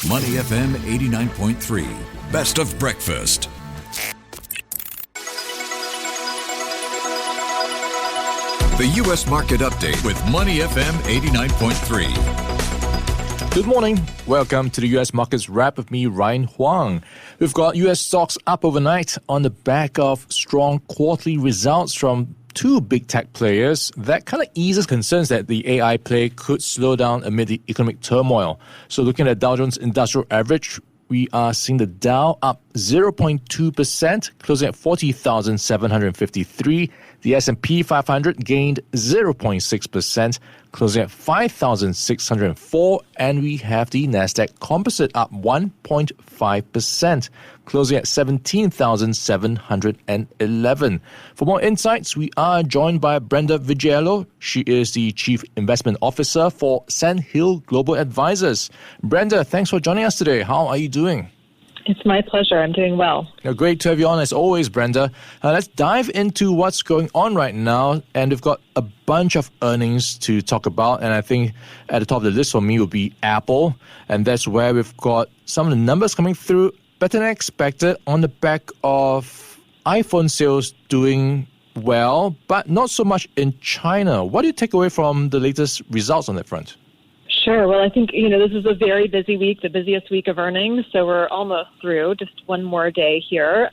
Money FM 89.3. Best of breakfast. The U.S. Market Update with Money FM 89.3. Good morning. Welcome to the U.S. Markets Wrap with me, Ryan Huang. We've got U.S. stocks up overnight on the back of strong quarterly results from two big tech players. That kind of eases concerns that the AI play could slow down amid the economic turmoil. So looking at Dow Jones Industrial Average, we are seeing the Dow up 0.2%, closing at 40,753. The S&P 500 gained 0.6%, closing at 5,604. And we have the Nasdaq Composite up 1.5%, closing at 17,711. For more insights, we are joined by Brenda Vigiello. She is the Chief Investment Officer for Sandhill Global Advisors. Brenda, thanks for joining us today. How are you doing? It's my pleasure. I'm doing well. Great to have you on as always, Brenda. Let's dive into what's going on right now. And we've got a bunch of earnings to talk about. And I think at the top of the list for me will be Apple. And that's where we've got some of the numbers coming through better than expected on the back of iPhone sales doing well, but not so much in China. What do you take away from the latest results on that front? Sure. Well, I think, this is a very busy week, the busiest week of earnings. So we're almost through, just one more day here.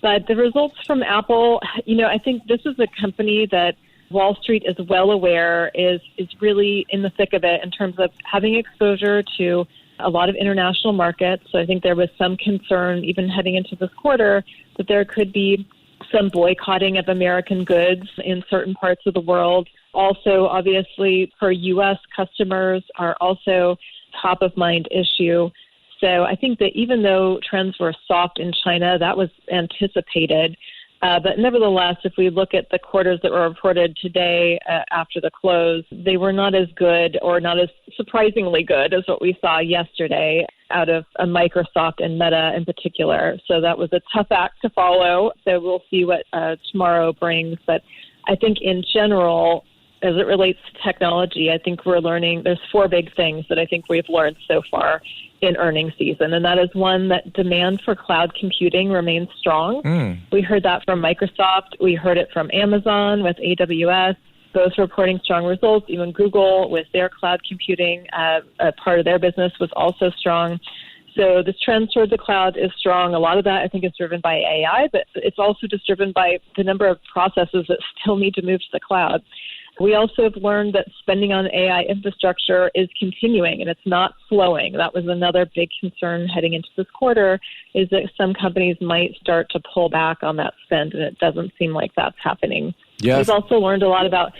But the results from Apple, I think this is a company that Wall Street is well aware is really in the thick of it in terms of having exposure to a lot of international markets. So I think there was some concern even heading into this quarter that there could be some boycotting of American goods in certain parts of the world. Also, obviously, for U.S. customers are also top of mind issue. So I think that even though trends were soft in China, that was anticipated. But nevertheless, if we look at the quarters that were reported today after the close, they were not as good or not as surprisingly good as what we saw yesterday out of Microsoft and Meta in particular. So that was a tough act to follow. So we'll see what tomorrow brings. But I think in general, as it relates to technology, I think we're learning there's four big things that I think we've learned so far in earnings season. And that is one, that demand for cloud computing remains strong. We heard that from Microsoft. We heard it from Amazon with AWS, both reporting strong results. Even Google with their cloud computing, a part of their business was also strong. So this trend toward the cloud is strong. A lot of that, I think, is driven by AI, but it's also just driven by the number of processes that still need to move to the cloud. We also have learned that spending on AI infrastructure is continuing and it's not slowing. That was another big concern heading into this quarter, is that some companies might start to pull back on that spend, and it doesn't seem like that's happening. Yes. We've also learned a lot about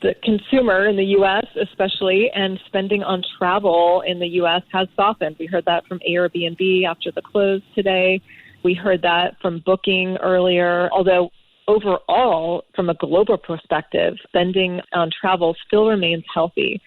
the consumer in the U.S. especially, and spending on travel in the U.S. has softened. We heard that from Airbnb after the close today. We heard that from Booking earlier, although overall, from a global perspective, spending on travel still remains healthy.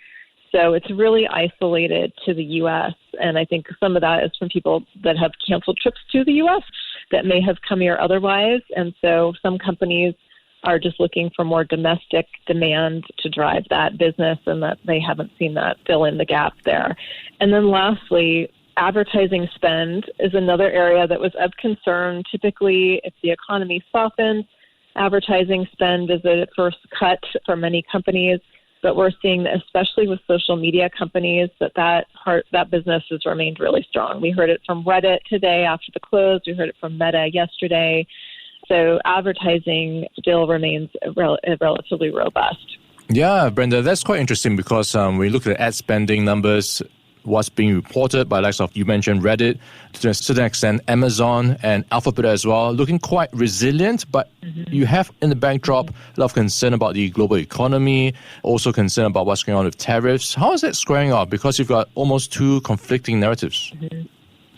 So it's really isolated to the U.S. And I think some of that is from people that have canceled trips to the U.S. that may have come here otherwise. And so some companies are just looking for more domestic demand to drive that business, and that they haven't seen that fill in the gap there. And then lastly, advertising spend is another area that was of concern. Typically, if the economy softens, advertising spend is at first cut for many companies, but we're seeing that especially with social media companies that business has remained really strong. We heard it from Reddit today after the close. We heard it from Meta yesterday. So advertising still remains relatively robust. Yeah, Brenda, that's quite interesting because when we look at ad spending numbers, what's being reported by likes of, you mentioned Reddit, to a certain extent Amazon and Alphabet as well, looking quite resilient, but you have in the backdrop a lot of concern about the global economy, also concern about what's going on with tariffs. How is that squaring up? Because you've got almost two conflicting narratives.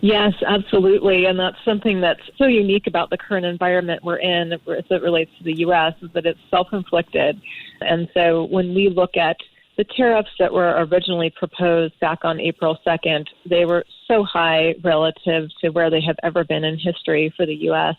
Yes, absolutely. And that's something that's so unique about the current environment we're in as it relates to the U.S. is that it's self-inflicted. And so when we look at the tariffs that were originally proposed back on April 2nd, they were so high relative to where they have ever been in history for the U.S.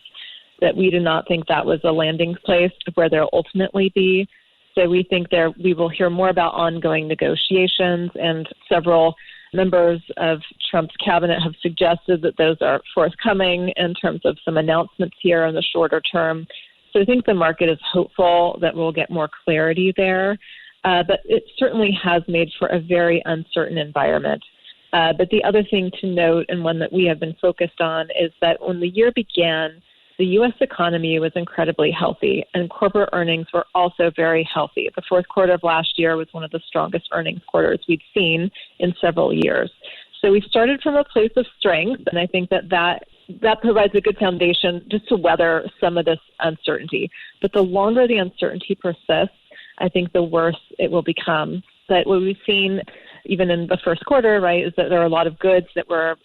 that we do not think that was a landing place where they'll ultimately be. So we think we will hear more about ongoing negotiations, and several Members of Trump's cabinet have suggested that those are forthcoming in terms of some announcements here in the shorter term. So I think the market is hopeful that we'll get more clarity there. But it certainly has made for a very uncertain environment. But the other thing to note, and one that we have been focused on, is that when the year began, the U.S. economy was incredibly healthy, and corporate earnings were also very healthy. The fourth quarter of last year was one of the strongest earnings quarters we'd seen in several years. So we started from a place of strength, and I think that provides a good foundation just to weather some of this uncertainty. But the longer the uncertainty persists, I think the worse it will become. But what we've seen even in the first quarter, right, is that there are a lot of goods that were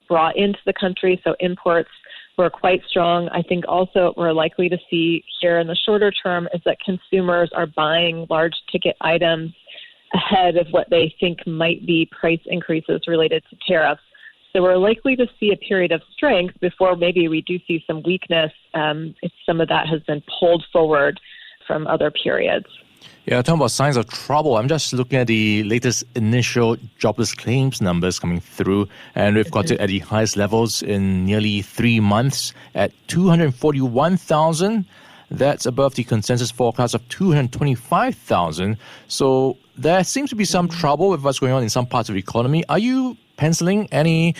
brought into the country, so imports were quite strong. I think also what we're likely to see here in the shorter term is that consumers are buying large ticket items ahead of what they think might be price increases related to tariffs. So we're likely to see a period of strength before maybe we do see some weakness if some of that has been pulled forward from other periods. Yeah, talking about signs of trouble, I'm just looking at the latest initial jobless claims numbers coming through, and we've got it at the highest levels in nearly 3 months at 241,000. That's above the consensus forecast of 225,000. So there seems to be some trouble with what's going on in some parts of the economy. Are you penciling any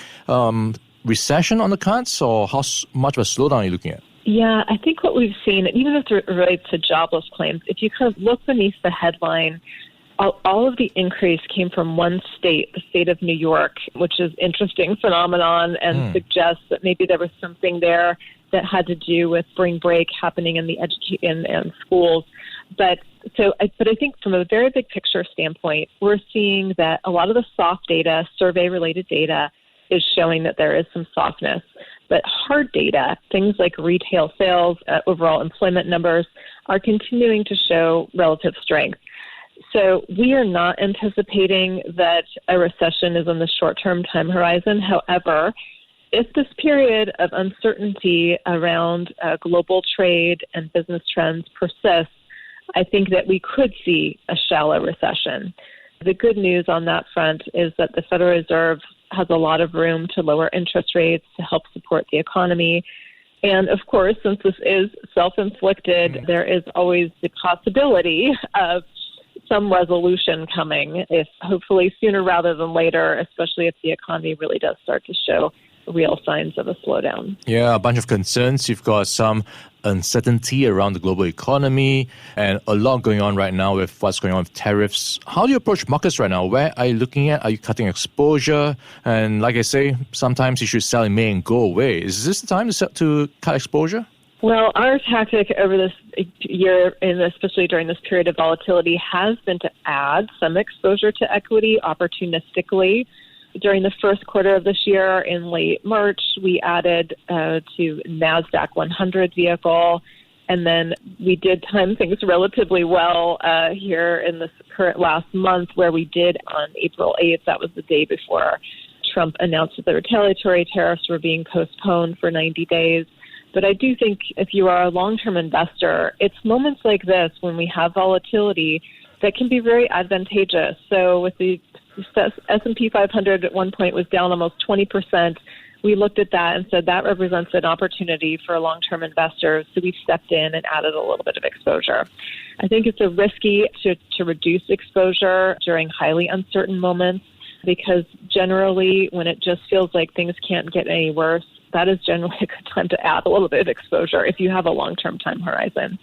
recession on the cards, or how much of a slowdown are you looking at? Yeah, I think what we've seen, even as it relates to jobless claims, if you kind of look beneath the headline, all of the increase came from one state, the state of New York, which is an interesting phenomenon and suggests that maybe there was something there that had to do with spring break happening in the in schools. But I think from a very big picture standpoint, we're seeing that a lot of the soft data, survey-related data, is showing that there is some softness. But hard data, things like retail sales, overall employment numbers, are continuing to show relative strength. So we are not anticipating that a recession is on the short-term time horizon. However, if this period of uncertainty around global trade and business trends persists, I think that we could see a shallow recession. The good news on that front is that the Federal Reserve has a lot of room to lower interest rates to help support the economy. And of course, since this is self-inflicted, there is always the possibility of some resolution coming, if hopefully sooner rather than later, especially if the economy really does start to show real signs of a slowdown. Yeah, a bunch of concerns. You've got some uncertainty around the global economy and a lot going on right now with what's going on with tariffs. How do you approach markets right now? Where are you looking at? Are you cutting exposure? And like I say, sometimes you should sell in May and go away. Is this the time to cut exposure? Well, our tactic over this year, and especially during this period of volatility, has been to add some exposure to equity opportunistically. During the first quarter of this year, in late March, we added to NASDAQ 100 vehicle, and then we did time things relatively well here in this current last month, where we did on April 8th. That was the day before Trump announced that the retaliatory tariffs were being postponed for 90 days. But I do think if you are a long-term investor, it's moments like this when we have volatility that can be very advantageous. So with the S&P 500 at one point was down almost 20%. We looked at that and said that represents an opportunity for long-term investors. So we stepped in and added a little bit of exposure. I think it's risky to reduce exposure during highly uncertain moments, because generally when it just feels like things can't get any worse, that is generally a good time to add a little bit of exposure if you have a long-term time horizon.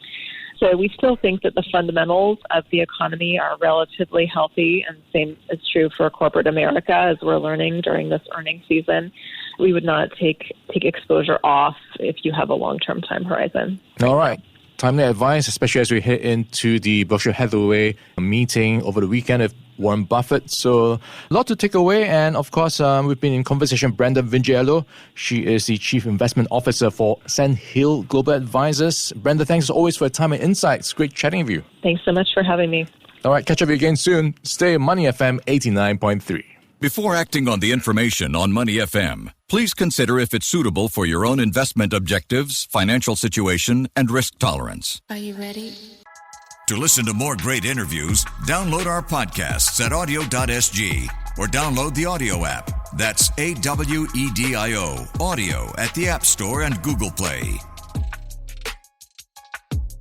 So we still think that the fundamentals of the economy are relatively healthy, and same is true for corporate America, as we're learning during this earnings season. We would not take exposure off if you have a long-term time horizon. All right. Timely advice, especially as we head into the Berkshire Hathaway meeting over the weekend with Warren Buffett. So a lot to take away. And of course, we've been in conversation with Brenda Vingiello. She is the Chief Investment Officer for Sandhill Global Advisors. Brenda, thanks as always for your time and insights. Great chatting with you. Thanks so much for having me. All right, catch up again soon. Stay on Money FM 89.3. Before acting on the information on Money FM, please consider if it's suitable for your own investment objectives, financial situation, and risk tolerance. Are you ready? To listen to more great interviews, download our podcasts at audio.sg or download the audio app. That's AWEDIO, audio at the App Store and Google Play.